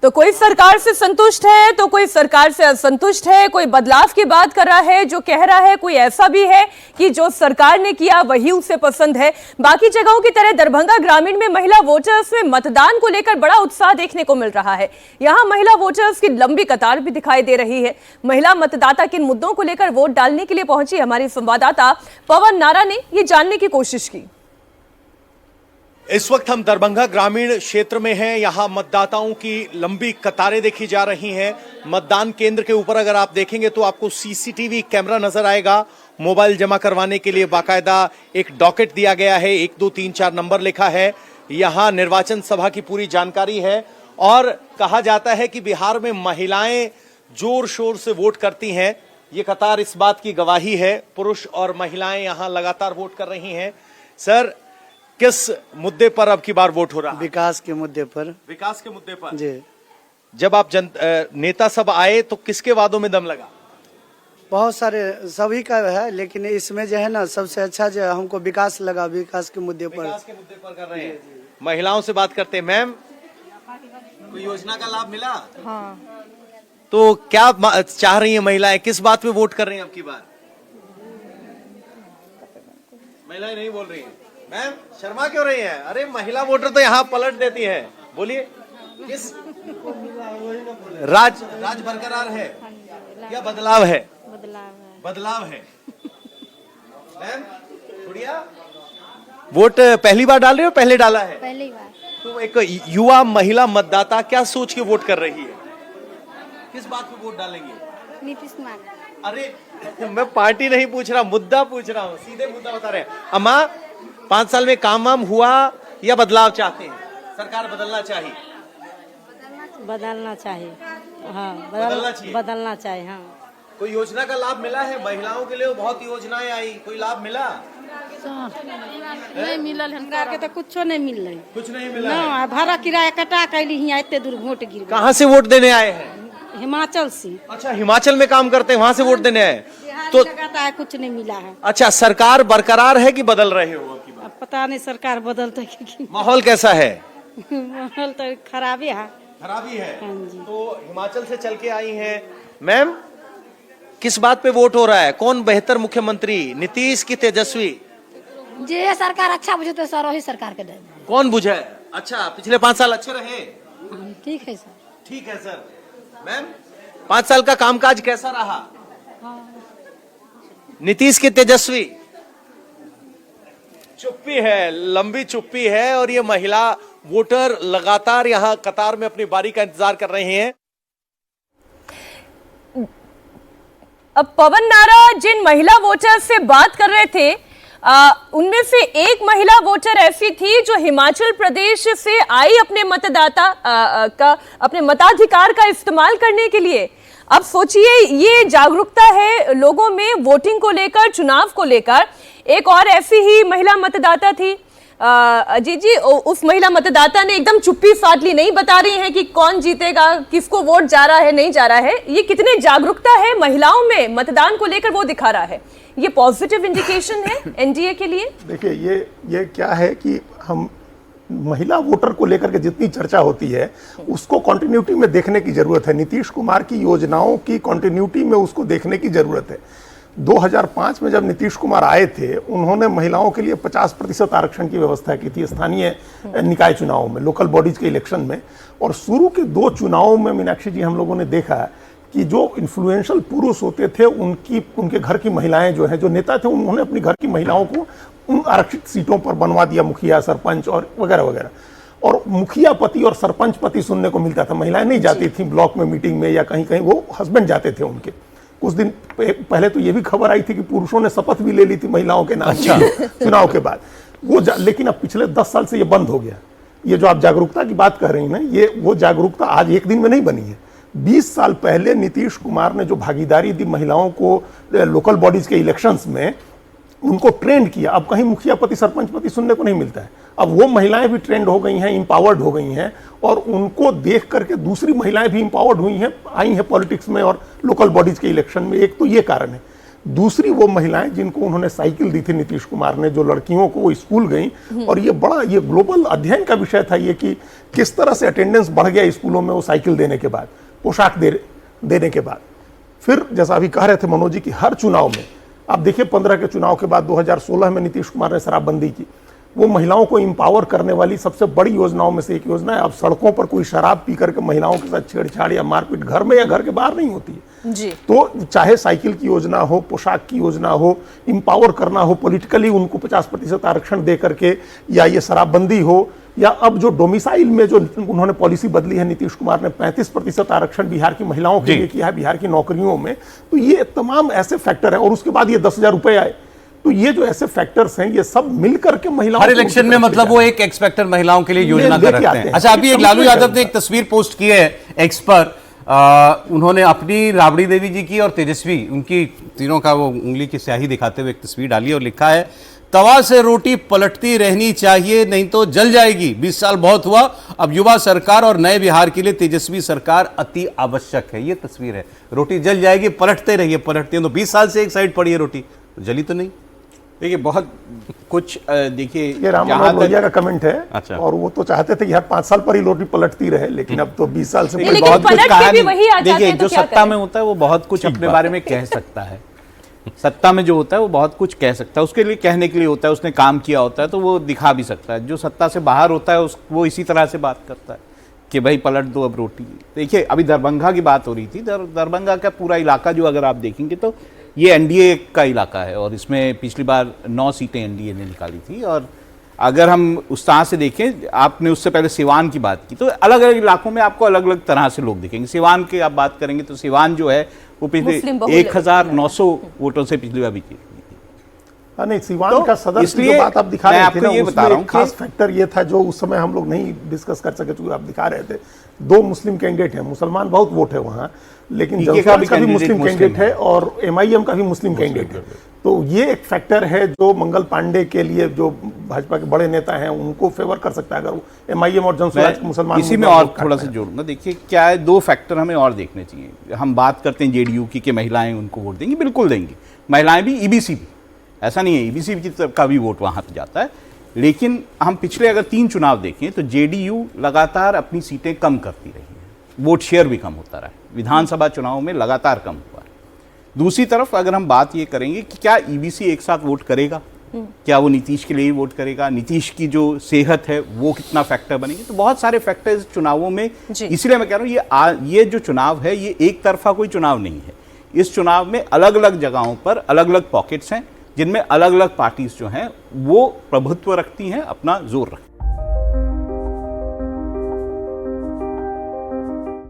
तो कोई सरकार से संतुष्ट है तो कोई सरकार से असंतुष्ट है, कोई बदलाव की बात कर रहा है, जो कह रहा है कोई ऐसा भी है कि जो सरकार ने किया वही उसे पसंद है। बाकी जगहों की तरह दरभंगा ग्रामीण में महिला वोटर्स में मतदान को लेकर बड़ा उत्साह देखने को मिल रहा है। यहां महिला वोटर्स की लंबी कतार भी दिखाई दे रही है। महिला मतदाता किन मुद्दों को लेकर वोट डालने के लिए पहुंची, हमारी संवाददाता पवन नारा ने ये जानने की कोशिश की। इस वक्त हम दरभंगा ग्रामीण क्षेत्र में हैं। यहाँ मतदाताओं की लंबी कतारें देखी जा रही हैं। मतदान केंद्र के ऊपर अगर आप देखेंगे तो आपको सीसीटीवी कैमरा नजर आएगा। मोबाइल जमा करवाने के लिए बाकायदा एक डॉकेट दिया गया है, 1 2 3 4 नंबर लिखा है। यहाँ निर्वाचन सभा की पूरी जानकारी है और कहा जाता है कि बिहार में महिलाएं जोर शोर से वोट करती हैं। ये कतार इस बात की गवाही है। पुरुष और महिलाएं यहाँ लगातार वोट कर रही हैं। सर, किस मुद्दे पर अब की बार वोट हो रहा है? विकास के मुद्दे पर। विकास के मुद्दे पर जी। जब आप नेता सब आए तो किसके वादों में दम लगा? बहुत सारे सभी का है, लेकिन इसमें जो है ना सबसे अच्छा जो हमको विकास लगा। विकास के मुद्दे पर। विकास के मुद्दे पर कर रहे हैं। महिलाओं से बात करते हैं। मैम, कोई योजना का लाभ मिला? हाँ। तो क्या चाह रही है महिलाएं, किस बात पे वोट कर रही हैं अब की बार? महिलाएं नहीं बोल रही हैं। मैम, शर्मा क्यों रही हैं? अरे महिला वोटर तो यहाँ पलट देती हैं। बोलिए, किस राज बरकरार है या बदलाव है? बदलाव है। मैम, बढ़िया। वोट पहली बार डाल रहे हो, पहले डाला है? पहली बार। तो एक युवा महिला मतदाता क्या सोच के वोट कर रही है? किस बात पे वोट डालेंगे? नीतीश कुमार। अरे मैं पार्टी नहीं पूछ रहा, मुद्दा पूछ रहा हूँ। सीधे मुद्दा बता रहे हैं। अम्मा, 5 साल में काम वाम हुआ या बदलाव चाहते हैं? सरकार बदलना चाहिए। बदलना चाहिए। हाँ, बदलना चाहिए। हाँ। कोई योजना का लाभ मिला है? महिलाओं के लिए बहुत योजनाएं आई, कोई लाभ मिला? नहीं मिलल हमरा के तो कुछ नहीं मिल रही। कुछ नहीं मिला ना, भाड़ा किराया कटा कैली हियाँ इतने दूर वोट गिर। कहाँ से वोट देने आए हैं? हिमाचल से। अच्छा, हिमाचल में काम करते हैं, वहाँ से वोट देने आए। तो है कुछ नहीं मिला है। अच्छा, सरकार बरकरार है कि बदल रहे हो? अब पता नहीं सरकार बदलते कि माहौल कैसा है? माहौल तो खराबी है। खराबी है। हाँ जी। तो हिमाचल से चल के आई हैं। मैम, किस बात पे वोट हो रहा है? कौन बेहतर मुख्यमंत्री, नीतीश की तेजस्वी? जे सरकार अच्छा बुझे तो सर वही सरकार के दे। कौन बुझे? अच्छा, पिछले 5 साल अच्छे रहे? ठीक है सर। ठीक है सर। मैम, 5 साल का कामकाज कैसा रहा? नीतीश की तेजस्वी? चुप्पी है, लंबी चुप्पी है। और ये महिला वोटर लगातार यहाँ कतार में अपनी बारी का इंतजार कर रहे हैं। अब पवन नारा जिन महिला वोटर से बात कर रहे थे, उनमें से एक महिला वोटर ऐसी थी जो हिमाचल प्रदेश से आई अपने अपने मताधिकार का इस्तेमाल करने के लिए। अब सोचिए, ये जागरूकता है लोगों में वोटिंग को लेकर, चुनाव को लेकर। एक और ऐसी ही महिला मतदाता थी। जी, उस महिला मतदाता ने एकदम चुप्पी साध ली, नहीं बता रही हैं कि कौन जीतेगा, किसको वोट जा रहा है, नहीं जा रहा है। ये कितने जागरूकता है महिलाओं में मतदान को लेकर, वो दिखा रहा है। ये पॉजिटिव इंडिकेशन है एनडीए के लिए। देखिए, ये क्या है कि हम महिला वोटर को लेकर के जितनी चर्चा होती है उसको कंटिन्यूटी में देखने की जरूरत है। नीतीश कुमार की योजनाओं की कंटिन्यूटी में उसको देखने की जरूरत है। 2005 में जब नीतीश कुमार आए थे, उन्होंने महिलाओं के लिए 50% आरक्षण की व्यवस्था की थी स्थानीय निकाय चुनावों में, लोकल बॉडीज के इलेक्शन में। और शुरू के 2 चुनावों में मीनाक्षी जी, हम लोगों ने देखा कि जो इन्फ्लुएंशियल पुरुष होते थे, उनके घर की महिलाएं जो है, जो नेता थे, उन्होंने अपनी घर की महिलाओं को उन आरक्षित सीटों पर बनवा दिया, मुखिया, सरपंच और वगैरह वगैरह। और मुखिया पति और सरपंच पति सुनने को मिलता था। महिलाएं नहीं जाती थी ब्लॉक में मीटिंग में या कहीं कहीं, वो हस्बैंड जाते थे उनके। कुछ दिन पहले तो ये भी खबर आई थी कि पुरुषों ने शपथ भी ले ली थी महिलाओं के नाम। अच्छा। चुनाव के बाद वो लेकिन अब पिछले 10 साल से ये बंद हो गया। ये जो आप जागरूकता की बात कर रही हैं ना, ये वो जागरूकता आज एक दिन में नहीं बनी है। 20 साल पहले नीतीश कुमार ने जो भागीदारी दी महिलाओं को लोकल बॉडीज के इलेक्शंस में, उनको ट्रेंड किया। अब कहीं मुखिया पति सरपंच पति सुनने को नहीं मिलता है। अब वो महिलाएं भी ट्रेंड हो गई हैं, इंपावर्ड हो गई हैं, और उनको देख करके दूसरी महिलाएं भी इंपावर्ड हुई हैं, आई हैं पॉलिटिक्स में और लोकल बॉडीज के इलेक्शन में। एक तो ये कारण है। दूसरी वो महिलाएं जिनको उन्होंने साइकिल दी थी नीतीश कुमार ने, जो लड़कियों को वो स्कूल गई, और ये ग्लोबल अध्ययन का विषय था ये कि किस तरह से अटेंडेंस बढ़ गया स्कूलों में वो साइकिल देने के बाद, पोशाक देने के बाद। फिर जैसा अभी कह रहे थे मनोज जी कि हर चुनाव में आप देखिए 15 के चुनाव के बाद 2016 में नीतीश कुमार ने शराबबंदी की, वो महिलाओं को इंपावर करने वाली सबसे बड़ी योजनाओं में से एक योजना है। अब सड़कों पर कोई शराब पी करके महिलाओं के साथ छेड़छाड़ या मारपीट घर में या घर के बाहर नहीं होती है। जी। तो चाहे साइकिल की योजना हो, पोशाक की योजना हो, इंपावर करना हो, पॉलिटिकली उनको 50% आरक्षण दे करके, या ये शराबबंदी हो, या अब जो डोमिसाइल में जो उन्होंने पॉलिसी बदली है नीतीश कुमार ने, 35% आरक्षण बिहार की महिलाओं के लिए किया है बिहार की नौकरियों में, तो ये तमाम ऐसे फैक्टर है। और उसके बाद ये 10,000 रुपए आए, तो ये जो ऐसे फैक्टर्स हैं ये सब मिलकर के महिलाओं हर इलेक्शन में मतलब वो एक एक्स फैक्टर महिलाओं के लिए योजना कर रखते हैं। अच्छा, अभी एक लालू यादव ने एक तस्वीर पोस्ट की है एक्स पर, उन्होंने अपनी राबड़ी देवी जी की और तेजस्वी, उनकी तीनों का वो उंगली की स्याही दिखाते हुए एक तस्वीर डाली और लिखा है, तवा से रोटी पलटती रहनी चाहिए नहीं तो जल जाएगी, 20 साल बहुत हुआ, अब युवा सरकार और नए बिहार के लिए तेजस्वी सरकार अति आवश्यक है। ये तस्वीर है, रोटी जल जाएगी, पलटते रहिए, पलटते हैं। तो 20 साल से एक साइड पड़ी है रोटी, तो जली तो नहीं। देखिए बहुत कुछ, देखिए ये राम मनोहर लोहिया का कमेंट है। अच्छा। और वो तो चाहते थे कि हर 5 साल पर ही रोटी पलटती रहे, लेकिन अब तो 20 साल से लेकिन बहुत कुछ पलट के कहा भी नहीं। वही आ जाते देखिए हैं, तो जो क्या सत्ता करें? में होता है वो बहुत कुछ अपने बारे में कह सकता है। सत्ता में जो होता है वो बहुत कुछ कह सकता है, उसके लिए कहने के लिए होता है, उसने काम किया होता है तो वो दिखा भी सकता है। जो सत्ता से बाहर होता है वो इसी तरह से बात करता है कि भाई पलट दो अब रोटी। देखिए अभी दरभंगा की बात हो रही थी, दरभंगा का पूरा इलाका जो अगर आप देखेंगे तो ये एनडीए का इलाका है, और इसमें पिछली बार 9 सीटें एनडीए ने निकाली थी। और अगर हम उस तरह से देखें, आपने उससे पहले सिवान की बात की, तो अलग अलग इलाकों में आपको अलग अलग तरह से लोग दिखेंगे। सिवान की आप बात करेंगे तो सिवान जो है वो पिछले मुस्लिम बहुल 1900 वोटों से पिछली बार भी जीती थी। नहीं, सिवान तो का सदस्य इसलिए जो बात आप दिखा मैं रहे थे आपको ना, ये उसमें बता रहा हूं एक खास कि- फैक्टर ये था जो उस समय हम लोग नहीं डिस्कस कर सके, चूंकि आप दिखा रहे थे 2 मुस्लिम कैंडिडेट हैं, मुसलमान बहुत वोट है वहां, लेकिन पीके जनता का भी कैंडिडेट मुस्लिम कैंडिडेट है और एमआईएम का भी मुस्लिम कैंडिडेट है। तो ये एक फैक्टर है जो मंगल पांडे के लिए, जो भाजपा के बड़े नेता हैं, उनको फेवर कर सकता है अगर एमआईएम और जनसुराज के मुसलमान इसी में और थोड़ा सा जोड़ूंगा। देखिए क्या है, 2 फैक्टर हमें और देखने चाहिए। हम बात करते हैं जेडीयू की कि महिलाएं उनको वोट देंगी, बिल्कुल देंगी, महिलाएं भी, ईबीसी भी, ऐसा नहीं है, ईबीसी की तरफ का भी वोट वहां पे जाता है। लेकिन हम पिछले अगर 3 चुनाव देखें तो जेडीयू लगातार अपनी सीटें कम करती रही है, वोट शेयर भी कम होता रहा है, विधानसभा चुनाव में लगातार कम हुआ है। दूसरी तरफ अगर हम बात ये करेंगे कि क्या ईबीसी एक साथ वोट करेगा, क्या वो नीतीश के लिए ही वोट करेगा, नीतीश की जो सेहत है वो कितना फैक्टर बनेगी, तो बहुत सारे फैक्टर्स चुनावों में। इसलिए मैं कह रहा हूँ ये जो चुनाव है ये एक तरफा कोई चुनाव नहीं है। इस चुनाव में अलग अलग जगहों पर अलग अलग पॉकेट्स हैं जिनमें अलग अलग पार्टीज जो हैं वो प्रभुत्व रखती हैं, अपना जोर रखती हैं।